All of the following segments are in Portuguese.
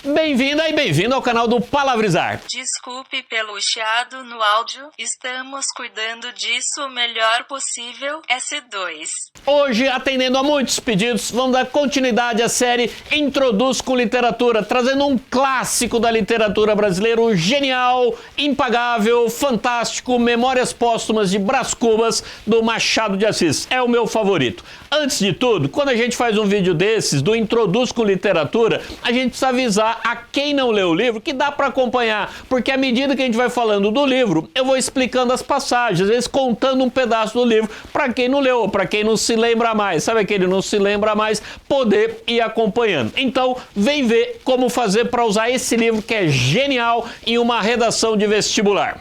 Bem-vinda e bem-vindo ao canal do Palavrizar. Desculpe pelo chiado no áudio, estamos cuidando disso o melhor possível, S2. Hoje, atendendo a muitos pedidos, vamos dar continuidade à série Introduz com Literatura, trazendo um clássico da literatura brasileira, o genial, impagável, fantástico Memórias Póstumas de Brás Cubas, do Machado de Assis. É o meu favorito. Antes de tudo, quando a gente faz um vídeo desses, do Introduz com Literatura, a gente precisa avisar a quem não leu o livro que dá para acompanhar, porque à medida que a gente vai falando do livro, eu vou explicando as passagens, às vezes contando um pedaço do livro, para quem não leu, para quem não se lembra mais, sabe aquele não se lembra mais, poder ir acompanhando. Então, vem ver como fazer para usar esse livro que é genial em uma redação de vestibular.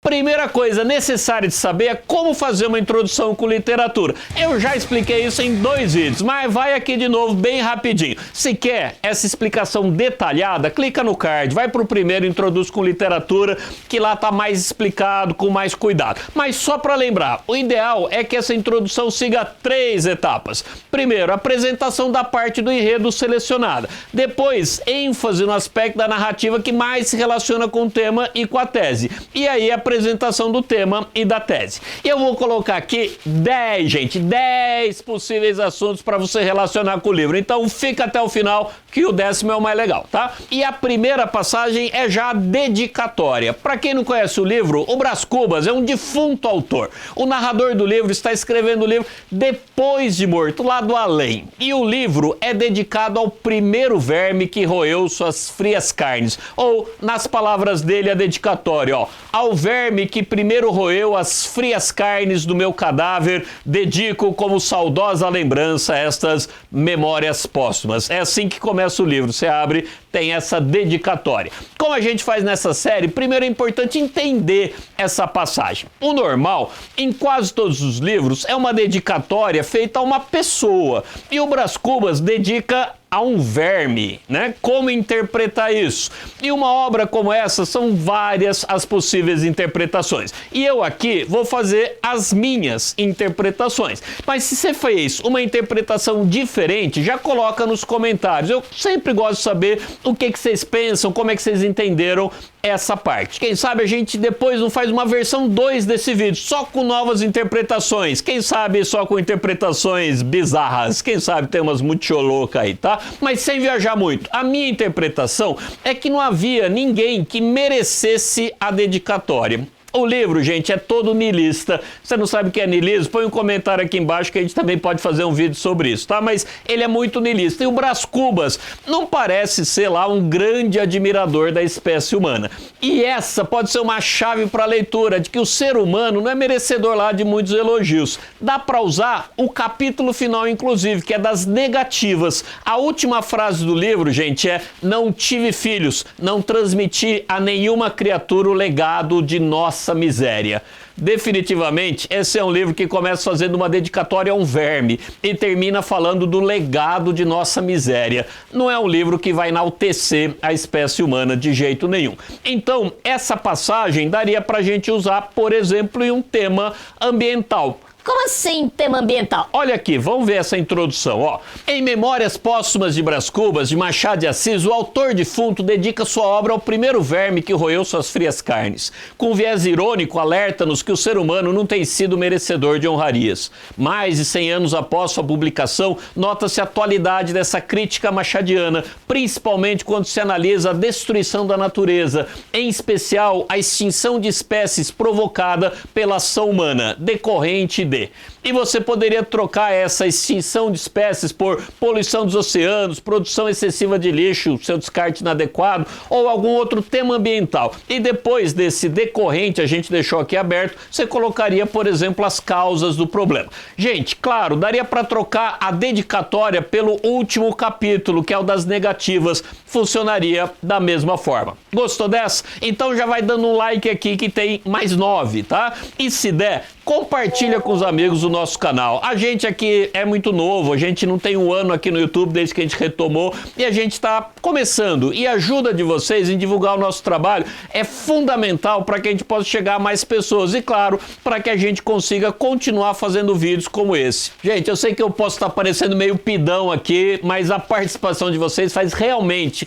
Primeira coisa necessária de saber é como fazer uma introdução com literatura. Eu já expliquei isso em 2 vídeos, mas vai aqui de novo bem rapidinho. Se quer essa explicação detalhada, clica no card, vai para o primeiro Introduz com Literatura, que lá está mais explicado, com mais cuidado. Mas só para lembrar, o ideal é que essa introdução siga 3 etapas. Primeiro, apresentação da parte do enredo selecionada. Depois, ênfase no aspecto da narrativa que mais se relaciona com o tema e com a tese. E aí, apresentação do tema e da tese. E eu vou colocar aqui 10 possíveis assuntos para você relacionar com o livro. Então fica até o final que o 10º é o mais legal, tá? E a primeira passagem é já a dedicatória. Para quem não conhece o livro, o Brás Cubas é um defunto autor. O narrador do livro está escrevendo o livro depois de morto, lá do além. E o livro é dedicado ao primeiro verme que roeu suas frias carnes. Ou, nas palavras dele, a dedicatória, ó, ao verme que primeiro roeu as frias carnes do meu cadáver, dedico como saudosa lembrança estas memórias póstumas. É assim que começa o livro, você abre, tem essa dedicatória. Como a gente faz nessa série, primeiro é importante entender essa passagem. O normal, em quase todos os livros, é uma dedicatória feita a uma pessoa. E o Brás Cubas dedica a um verme, né? Como interpretar isso? E uma obra como essa, são várias as possíveis interpretações. E eu aqui vou fazer as minhas interpretações. Mas se você fez uma interpretação diferente, já coloca nos comentários. Eu sempre gosto de saber o que vocês pensam, como é que vocês entenderam essa parte. Quem sabe a gente depois não faz uma versão 2 desse vídeo, só com novas interpretações. Quem sabe só com interpretações bizarras. Quem sabe tem umas muito loucas aí, tá? Mas sem viajar muito. A minha interpretação é que não havia ninguém que merecesse a dedicatória. O livro, gente, é todo niilista. Você não sabe o que é niilismo? Põe um comentário aqui embaixo que a gente também pode fazer um vídeo sobre isso, tá? Mas ele é muito niilista. E o Brás Cubas não parece ser lá um grande admirador da espécie humana. E essa pode ser uma chave para a leitura de que o ser humano não é merecedor lá de muitos elogios. Dá para usar o capítulo final, inclusive, que é das negativas. A última frase do livro, gente, é: não tive filhos, não transmiti a nenhuma criatura o legado de nossa miséria. Definitivamente, esse é um livro que começa fazendo uma dedicatória a um verme e termina falando do legado de nossa miséria. Não é um livro que vai enaltecer a espécie humana de jeito nenhum. Então, essa passagem daria pra gente usar, por exemplo, em um tema ambiental. Como assim, tema ambiental? Olha aqui, vamos ver essa introdução, ó. Em Memórias Póstumas de Brás Cubas, de Machado de Assis, o autor defunto dedica sua obra ao primeiro verme que roeu suas frias carnes. Com viés irônico, alerta-nos que o ser humano não tem sido merecedor de honrarias. Mais de 100 anos após sua publicação, nota-se a atualidade dessa crítica machadiana, principalmente quando se analisa a destruição da natureza, em especial a extinção de espécies provocada pela ação humana, decorrente de. E você poderia trocar essa extinção de espécies por poluição dos oceanos, produção excessiva de lixo, seu descarte inadequado ou algum outro tema ambiental. E depois desse decorrente, a gente deixou aqui aberto, você colocaria, por exemplo, as causas do problema. Gente, claro, daria para trocar a dedicatória pelo último capítulo, que é o das negativas. Funcionaria da mesma forma. Gostou dessa? Então já vai dando um like aqui que tem mais 9, tá? E se der, compartilha com os amigos o nosso canal. A gente aqui é muito novo, a gente não tem um ano aqui no YouTube desde que a gente retomou e a gente está começando. E a ajuda de vocês em divulgar o nosso trabalho é fundamental para que a gente possa chegar a mais pessoas e, claro, para que a gente consiga continuar fazendo vídeos como esse. Gente, eu sei que eu posso estar parecendo meio pidão aqui, mas a participação de vocês faz realmente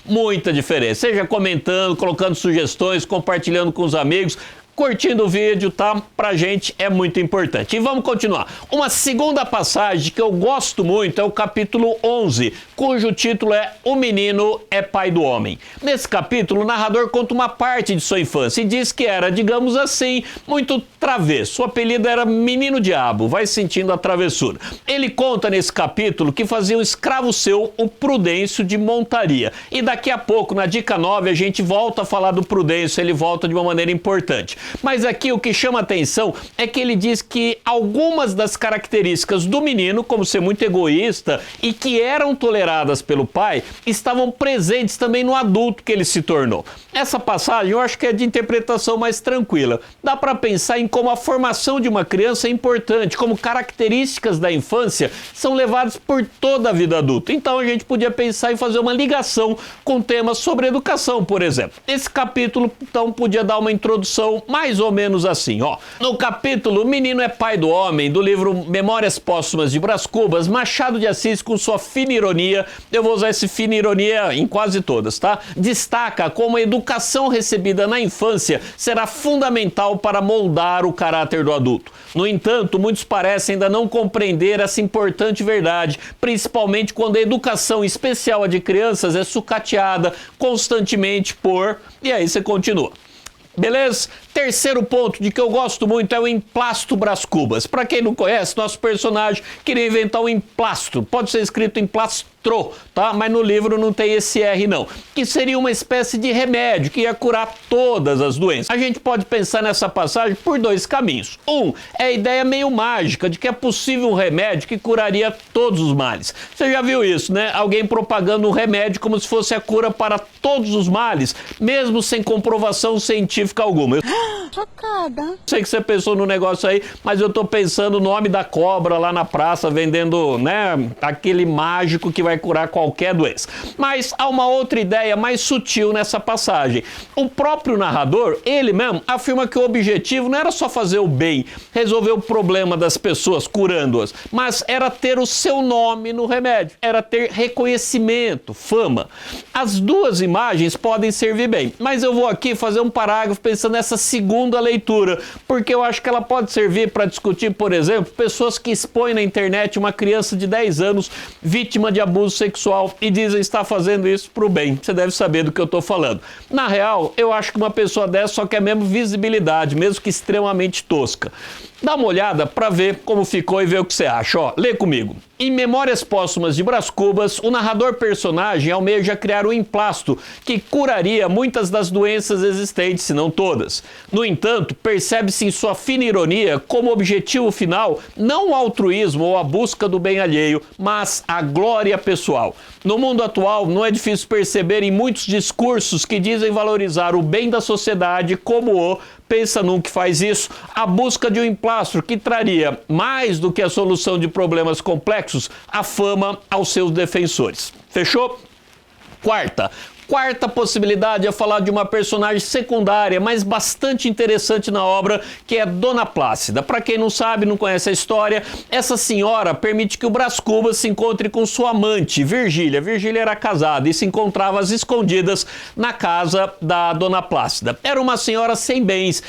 muita diferença. Seja comentando, colocando sugestões, compartilhando com os amigos, curtindo o vídeo, tá? Pra gente é muito importante. E vamos continuar. Uma segunda passagem que eu gosto muito é o capítulo 11, cujo título é O Menino é Pai do Homem. Nesse capítulo, o narrador conta uma parte de sua infância e diz que era, digamos assim, muito travesso. O apelido era Menino Diabo, vai sentindo a travessura. Ele conta nesse capítulo que fazia um escravo seu, o Prudêncio de montaria. E daqui a pouco, na dica 9, a gente volta a falar do Prudêncio, ele volta de uma maneira importante. Mas aqui o que chama atenção é que ele diz que algumas das características do menino, como ser muito egoísta e que eram toleradas pelo pai, estavam presentes também no adulto que ele se tornou. Essa passagem eu acho que é de interpretação mais tranquila. Dá para pensar em como a formação de uma criança é importante, como características da infância são levadas por toda a vida adulta. Então a gente podia pensar em fazer uma ligação com temas sobre educação, por exemplo. Esse capítulo, então, podia dar uma introdução mais ou menos assim, ó. No capítulo O Menino é Pai do Homem, do livro Memórias Póstumas de Brás Cubas, Machado de Assis, com sua fina ironia, eu vou usar esse fina ironia em quase todas, tá? Destaca como a educação recebida na infância será fundamental para moldar o caráter do adulto. No entanto, muitos parecem ainda não compreender essa importante verdade, principalmente quando a educação especial a de crianças é sucateada constantemente por... E aí você continua. Beleza? Terceiro ponto de que eu gosto muito é o emplasto Brás Cubas. Para quem não conhece, nosso personagem queria inventar um emplasto. Pode ser escrito emplastro, tá? Mas no livro não tem esse R não. Que seria uma espécie de remédio que ia curar todas as doenças. A gente pode pensar nessa passagem por dois caminhos. Um, é a ideia meio mágica de que é possível um remédio que curaria todos os males. Você já viu isso, né? Alguém propagando um remédio como se fosse a cura para todos os males, mesmo sem comprovação científica alguma. Chocada. Sei que você pensou no negócio aí, mas eu tô pensando no nome da cobra lá na praça vendendo, né, aquele mágico que vai curar qualquer doença. Mas há uma outra ideia mais sutil nessa passagem. O próprio narrador, ele mesmo, afirma que o objetivo não era só fazer o bem, resolver o problema das pessoas, curando-as, mas era ter o seu nome no remédio, era ter reconhecimento, fama. As duas imagens podem servir bem, mas eu vou aqui fazer um parágrafo pensando nessa segunda leitura, porque eu acho que ela pode servir para discutir, por exemplo, pessoas que expõem na internet uma criança de 10 anos vítima de abuso sexual e dizem estar fazendo isso pro bem. Você deve saber do que eu estou falando. Na real, eu acho que uma pessoa dessa só quer mesmo visibilidade, mesmo que extremamente tosca. Dá uma olhada para ver como ficou e ver o que você acha. Ó, lê comigo. Em Memórias Póstumas de Brás Cubas, o narrador personagem almeja criar um emplasto que curaria muitas das doenças existentes, se não todas. No entanto, percebe-se em sua fina ironia como objetivo final não o altruísmo ou a busca do bem alheio, mas a glória pessoal. No mundo atual, não é difícil perceber em muitos discursos que dizem valorizar o bem da sociedade como o pensa num que faz isso, a busca de um emplastro que traria, mais do que a solução de problemas complexos, a fama aos seus defensores. Fechou? Quarta possibilidade é falar de uma personagem secundária, mas bastante interessante na obra, que é Dona Plácida. Para quem não sabe, não conhece a história, essa senhora permite que o Brás Cubas se encontre com sua amante, Virgília. Virgília era casada e se encontrava às escondidas na casa da Dona Plácida. Era uma senhora sem bens,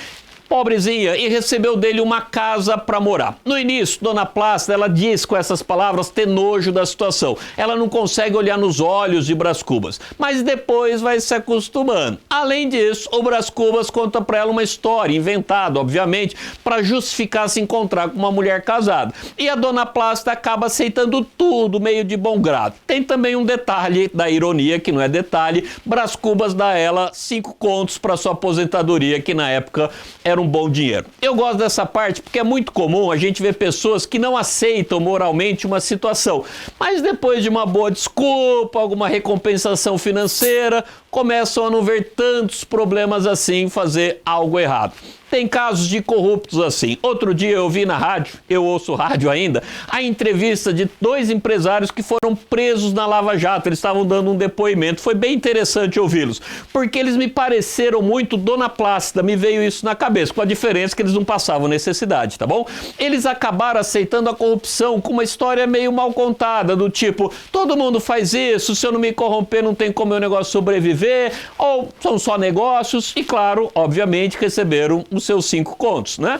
pobrezinha, e recebeu dele uma casa para morar. No início, Dona Plácida, ela diz com essas palavras ter nojo da situação. Ela não consegue olhar nos olhos de Brás Cubas, mas depois vai se acostumando. Além disso, o Brás Cubas conta para ela uma história, inventada, obviamente, para justificar se encontrar com uma mulher casada. E a Dona Plácida acaba aceitando tudo, meio de bom grado. Tem também um detalhe da ironia, que não é detalhe, Brás Cubas dá a ela 5 contos para sua aposentadoria, que na época era um bom dinheiro. Eu gosto dessa parte porque é muito comum a gente ver pessoas que não aceitam moralmente uma situação, mas depois de uma boa desculpa, alguma recompensação financeira, começam a não ver tantos problemas assim em fazer algo errado. Tem casos de corruptos assim. Outro dia eu vi na rádio, eu ouço rádio ainda, a entrevista de 2 empresários que foram presos na Lava Jato. Eles estavam dando um depoimento. Foi bem interessante ouvi-los, porque eles me pareceram muito Dona Plácida, me veio isso na cabeça, com a diferença que eles não passavam necessidade, tá bom? Eles acabaram aceitando a corrupção com uma história meio mal contada, do tipo, todo mundo faz isso, se eu não me corromper não tem como meu negócio sobreviver, ou são só negócios, e claro, obviamente receberam os seus 5 contos, né?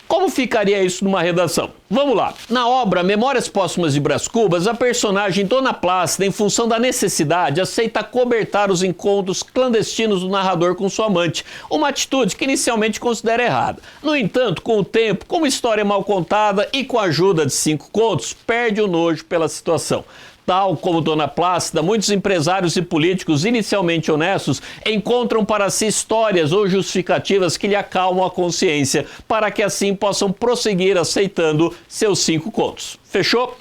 Como ficaria isso numa redação? Vamos lá. Na obra Memórias Póstumas de Brás Cubas, a personagem Dona Plácida, em função da necessidade, aceita cobertar os encontros clandestinos do narrador com sua amante, uma atitude que inicialmente considera errada. No entanto, com o tempo, como história mal contada e com a ajuda de 5 contos, perde o nojo pela situação. Tal como Dona Plácida, muitos empresários e políticos inicialmente honestos encontram para si histórias ou justificativas que lhe acalmam a consciência, para que assim possam prosseguir aceitando seus 5 contos. Fechou?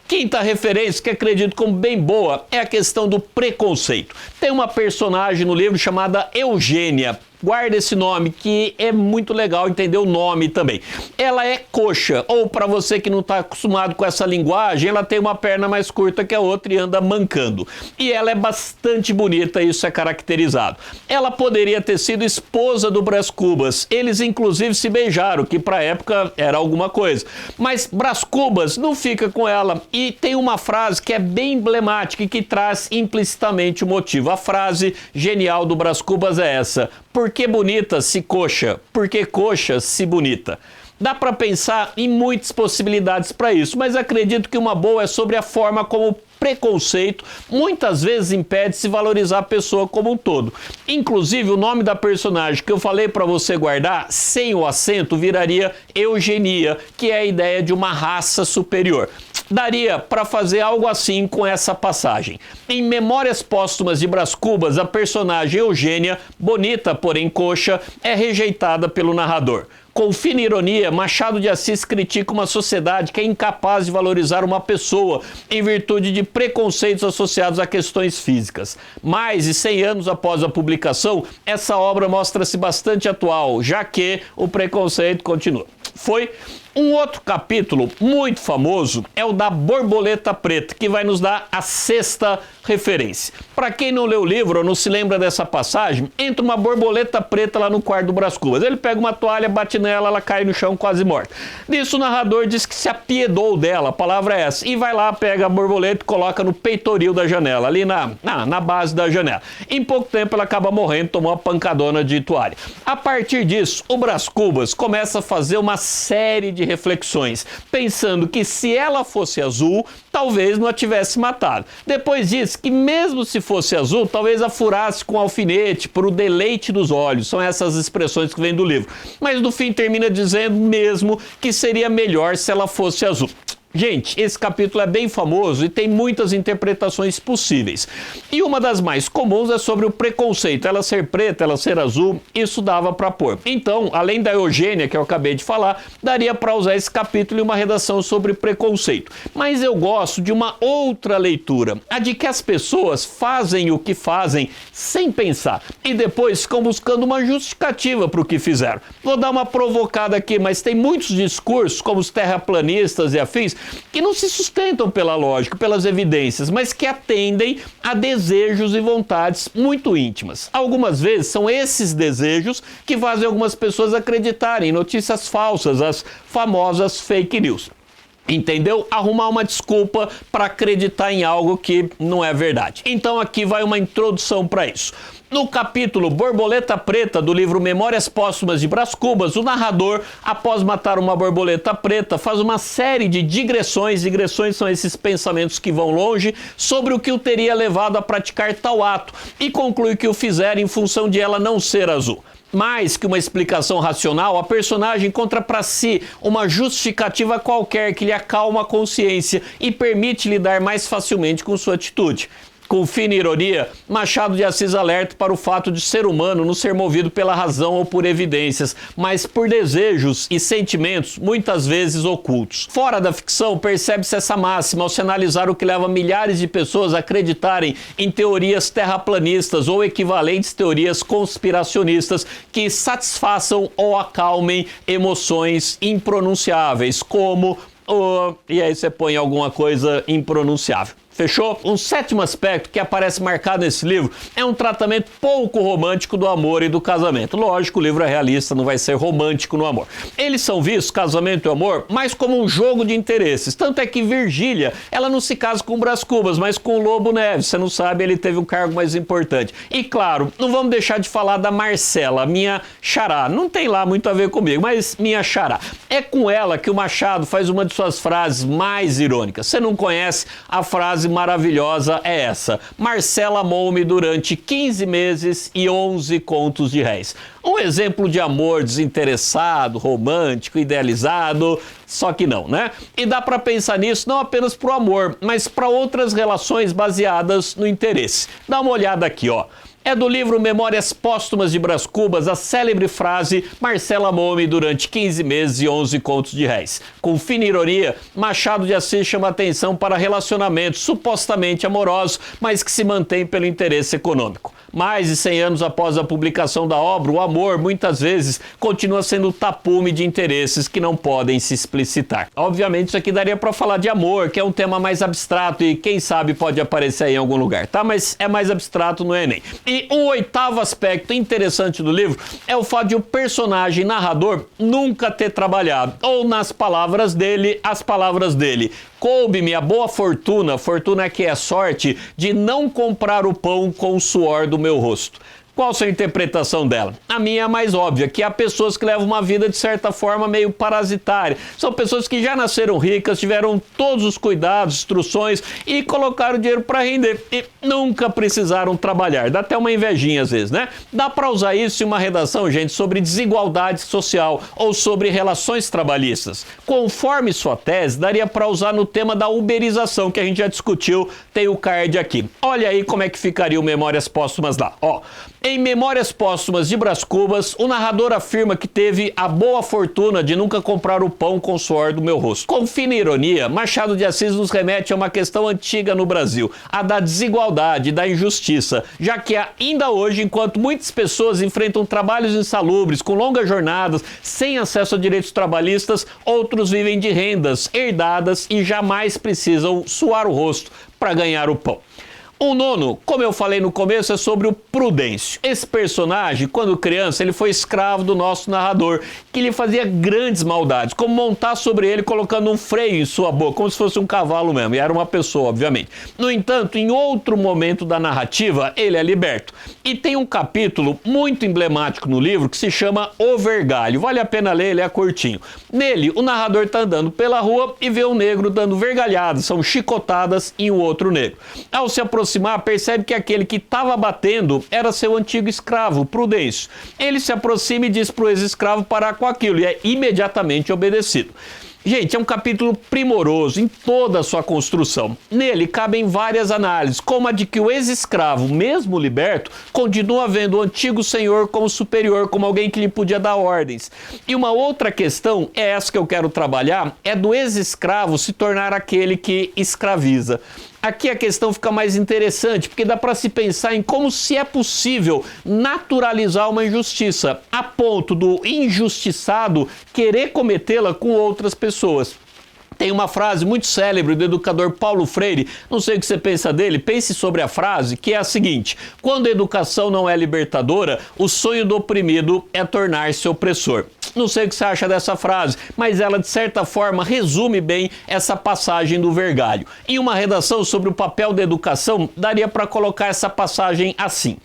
Quinta referência que acredito como bem boa é a questão do preconceito. Tem uma personagem no livro chamada Eugênia. Guarda esse nome, que é muito legal entender o nome também. Ela é coxa, ou para você que não está acostumado com essa linguagem, ela tem uma perna mais curta que a outra e anda mancando. E ela é bastante bonita, isso é caracterizado. Ela poderia ter sido esposa do Brás Cubas. Eles inclusive se beijaram, que para a época era alguma coisa. Mas Brás Cubas não fica com ela. E tem uma frase que é bem emblemática e que traz implicitamente o motivo. A frase genial do Brás Cubas é essa: por que bonita se coxa? Por que coxa se bonita? Dá para pensar em muitas possibilidades para isso, mas acredito que uma boa é sobre a forma como o preconceito muitas vezes impede se valorizar a pessoa como um todo. Inclusive, o nome da personagem que eu falei para você guardar, sem o acento, viraria Eugenia, que é a ideia de uma raça superior. Daria para fazer algo assim com essa passagem. Em Memórias Póstumas de Brás Cubas, a personagem Eugênia, bonita porém coxa, é rejeitada pelo narrador. Com fina ironia, Machado de Assis critica uma sociedade que é incapaz de valorizar uma pessoa em virtude de preconceitos associados a questões físicas. Mais de 100 anos após a publicação, essa obra mostra-se bastante atual, já que o preconceito continua. Foi um outro capítulo muito famoso, é o da borboleta preta, que vai nos dar a 6ª referência. Para quem não leu o livro ou não se lembra dessa passagem, entra uma borboleta preta lá no quarto do Brás Cubas. Ele pega uma toalha, bate nela, ela cai no chão quase morta. Nisso o narrador diz que se apiedou dela, a palavra é essa, e vai lá, pega a borboleta e coloca no peitoril da janela, ali na base da janela. Em pouco tempo ela acaba morrendo, tomou uma pancadona de toalha. A partir disso, o Brás Cubas começa a fazer uma série de reflexões, pensando que se ela fosse azul, talvez não a tivesse matado. Depois diz que mesmo se fosse azul, talvez a furasse com alfinete por o deleite dos olhos. São essas expressões que vêm do livro. Mas no fim termina dizendo mesmo que seria melhor se ela fosse azul. Gente, esse capítulo é bem famoso e tem muitas interpretações possíveis. E uma das mais comuns é sobre o preconceito. Ela ser preta, ela ser azul, isso dava para pôr. Então, além da Eugênia, que eu acabei de falar, daria para usar esse capítulo em uma redação sobre preconceito. Mas eu gosto de uma outra leitura, a de que as pessoas fazem o que fazem sem pensar e depois ficam buscando uma justificativa para o que fizeram. Vou dar uma provocada aqui, mas tem muitos discursos, como os terraplanistas e afins, que não se sustentam pela lógica, pelas evidências, mas que atendem a desejos e vontades muito íntimas. Algumas vezes são esses desejos que fazem algumas pessoas acreditarem em notícias falsas, as famosas fake news. Entendeu? Arrumar uma desculpa para acreditar em algo que não é verdade. Então aqui vai uma introdução para isso. No capítulo Borboleta Preta do livro Memórias Póstumas de Brás Cubas, o narrador, após matar uma borboleta preta, faz uma série de digressões. Digressões são esses pensamentos que vão longe sobre o que o teria levado a praticar tal ato e conclui que o fizera em função de ela não ser azul. Mais que uma explicação racional, a personagem encontra para si uma justificativa qualquer que lhe acalma a consciência e permite lidar mais facilmente com sua atitude. Com fina ironia, Machado de Assis alerta para o fato de ser humano não ser movido pela razão ou por evidências, mas por desejos e sentimentos muitas vezes ocultos. Fora da ficção, percebe-se essa máxima ao se analisar o que leva milhares de pessoas a acreditarem em teorias terraplanistas ou equivalentes teorias conspiracionistas que satisfaçam ou acalmem emoções impronunciáveis, como... e aí você põe alguma coisa impronunciável. Fechou? Um sétimo aspecto que aparece marcado nesse livro é um tratamento pouco romântico do amor e do casamento. Lógico, o livro é realista, não vai ser romântico no amor. Eles são vistos, casamento e amor, mais como um jogo de interesses. Tanto é que Virgília, ela não se casa com o Brás Cubas, mas com o Lobo Neves. Você não sabe, ele teve um cargo mais importante. E claro, não vamos deixar de falar da Marcela, minha xará. Não tem lá muito a ver comigo, mas minha xará. É com ela que o Machado faz uma de suas frases mais irônicas. Você não conhece a frase maravilhosa é essa: Marcela amou-me durante 15 meses e 11 contos de réis. Um exemplo de amor desinteressado, romântico, idealizado, só que não, né? E dá para pensar nisso não apenas pro amor, mas para outras relações baseadas no interesse. Dá uma olhada aqui, ó. É do livro Memórias Póstumas de Brás Cubas a célebre frase Marcela amou-me durante 15 meses e 11 contos de réis. Com fina ironia, Machado de Assis chama atenção para relacionamentos supostamente amorosos, mas que se mantêm pelo interesse econômico. Mais de 100 anos após a publicação da obra, o amor, muitas vezes, continua sendo tapume de interesses que não podem se explicitar. Obviamente, isso aqui daria para falar de amor, que é um tema mais abstrato e, quem sabe, pode aparecer aí em algum lugar, tá? Mas é mais abstrato no Enem. E um oitavo aspecto interessante do livro é o fato de o personagem narrador nunca ter trabalhado, ou nas palavras dele, as palavras dele. Coube-me a boa fortuna, fortuna que é sorte, de não comprar o pão com o suor do meu rosto. Qual a sua interpretação dela? A minha é a mais óbvia, que há pessoas que levam uma vida, de certa forma, meio parasitária. São pessoas que já nasceram ricas, tiveram todos os cuidados, instruções e colocaram dinheiro para render e nunca precisaram trabalhar. Dá até uma invejinha às vezes, né? Dá para usar isso em uma redação, gente, sobre desigualdade social ou sobre relações trabalhistas. Conforme sua tese, daria para usar no tema da uberização, que a gente já discutiu, tem o card aqui. Olha aí como é que ficaria o Memórias Póstumas lá, ó. Em Memórias Póstumas de Brás Cubas, o narrador afirma que teve a boa fortuna de nunca comprar o pão com o suor do meu rosto. Com fina ironia, Machado de Assis nos remete a uma questão antiga no Brasil, a da desigualdade, da injustiça, já que ainda hoje, enquanto muitas pessoas enfrentam trabalhos insalubres, com longas jornadas, sem acesso a direitos trabalhistas, outros vivem de rendas herdadas e jamais precisam suar o rosto para ganhar o pão. O nono, como eu falei no começo, é sobre o Prudêncio. Esse personagem, quando criança, ele foi escravo do nosso narrador, que lhe fazia grandes maldades, como montar sobre ele colocando um freio em sua boca, como se fosse um cavalo mesmo, e era uma pessoa, obviamente. No entanto, em outro momento da narrativa, ele é liberto. E tem um capítulo muito emblemático no livro que se chama O Vergalho. Vale a pena ler, ele é curtinho. Nele, o narrador está andando pela rua e vê um negro dando vergalhadas, são chicotadas em um outro negro. Ao se aproximar, percebe que aquele que estava batendo era seu antigo escravo, Prudêncio. Ele se aproxima e diz para o ex-escravo parar com aquilo e é imediatamente obedecido. Gente, é um capítulo primoroso em toda a sua construção. Nele cabem várias análises, como a de que o ex-escravo, mesmo liberto, continua vendo o antigo senhor como superior, como alguém que lhe podia dar ordens. E uma outra questão, é essa que eu quero trabalhar, é do ex-escravo se tornar aquele que escraviza. Aqui a questão fica mais interessante, porque dá para se pensar em como se é possível naturalizar uma injustiça, a ponto do injustiçado querer cometê-la com outras pessoas. Tem uma frase muito célebre do educador Paulo Freire, não sei o que você pensa dele, pense sobre a frase, que é a seguinte: quando a educação não é libertadora, o sonho do oprimido é tornar-se opressor. Não sei o que você acha dessa frase, mas ela, de certa forma, resume bem essa passagem do Vergalho. Em uma redação sobre o papel da educação, daria para colocar essa passagem assim.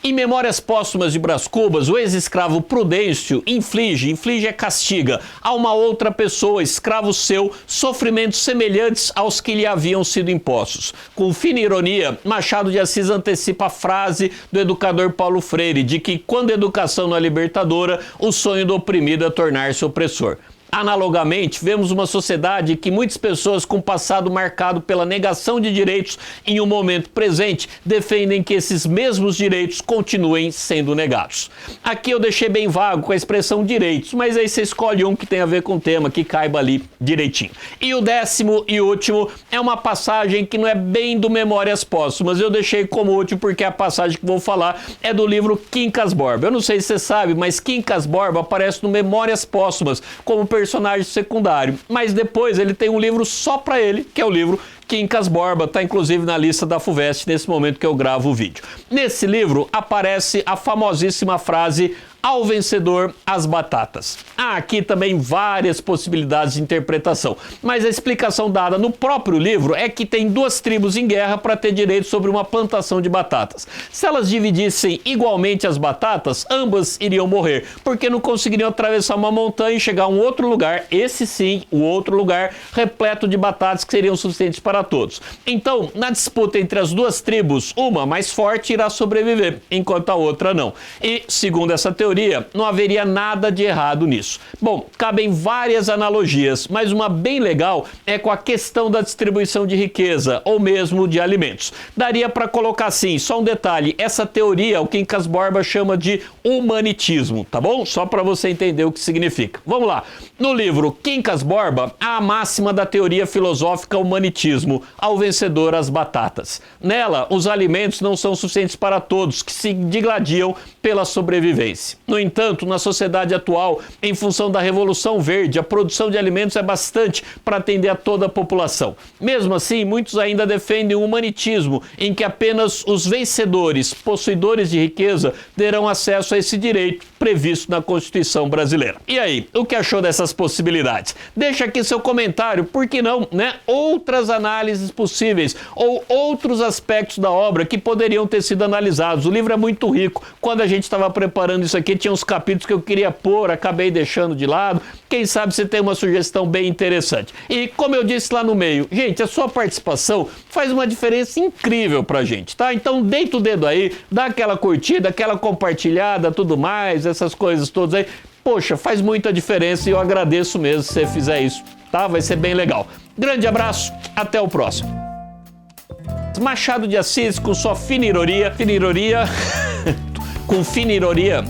Em Memórias Póstumas de Brás Cubas, o ex-escravo Prudêncio inflige é castiga, a uma outra pessoa, escravo seu, sofrimentos semelhantes aos que lhe haviam sido impostos. Com fina ironia, Machado de Assis antecipa a frase do educador Paulo Freire, de que quando a educação não é libertadora, o sonho do oprimido é tornar-se opressor. Analogamente, vemos uma sociedade que muitas pessoas com passado marcado pela negação de direitos em um momento presente defendem que esses mesmos direitos continuem sendo negados. Aqui eu deixei bem vago com a expressão direitos, mas aí você escolhe um que tem a ver com o tema, que caiba ali direitinho. E o 10º e último é uma passagem que não é bem do Memórias Póstumas, eu deixei como último porque a passagem que vou falar é do livro Quincas Borba. Eu não sei se você sabe, mas Quincas Borba aparece no Memórias Póstumas como personagem secundário, mas depois ele tem um livro só para ele, que é o livro Quincas Borba, está inclusive na lista da FUVEST nesse momento que eu gravo o vídeo. Nesse livro aparece a famosíssima frase: ao vencedor, as batatas. Há aqui também várias possibilidades de interpretação, mas a explicação dada no próprio livro é que tem duas tribos em guerra para ter direito sobre uma plantação de batatas. Se elas dividissem igualmente as batatas, ambas iriam morrer, porque não conseguiriam atravessar uma montanha e chegar a um outro lugar, esse sim, o outro lugar, repleto de batatas que seriam suficientes para todos. Então, na disputa entre as duas tribos, uma mais forte irá sobreviver, enquanto a outra não. E, segundo essa teoria, não haveria nada de errado nisso. Bom, cabem várias analogias, mas uma bem legal é com a questão da distribuição de riqueza, ou mesmo de alimentos. Daria para colocar assim, só um detalhe, essa teoria o Quincas Borba chama de humanitismo, tá bom? Só para você entender o que significa. Vamos lá. No livro Quincas Borba, há a máxima da teoria filosófica humanitismo: ao vencedor as batatas. Nela, os alimentos não são suficientes para todos, que se digladiam pela sobrevivência. No entanto, na sociedade atual, em função da Revolução Verde, a produção de alimentos é bastante para atender a toda a população. Mesmo assim, muitos ainda defendem o humanitismo, em que apenas os vencedores, possuidores de riqueza, terão acesso a esse direito previsto na Constituição brasileira. E aí, o que achou dessas possibilidades? Deixa aqui seu comentário, por que não, né? Outras análises possíveis ou outros aspectos da obra que poderiam ter sido analisados. O livro é muito rico. Quando a gente estava preparando isso aqui, tinha uns capítulos que eu queria pôr, acabei deixando de lado. Quem sabe você tem uma sugestão bem interessante. E como eu disse lá no meio, gente, a sua participação faz uma diferença incrível pra gente, tá? Então deita o dedo aí, dá aquela curtida, aquela compartilhada, tudo mais, essas coisas todas aí. Poxa, faz muita diferença e eu agradeço mesmo se você fizer isso, tá? Vai ser bem legal. Grande abraço, até o próximo. Machado de Assis, com sua fina ironia, com fina ironia,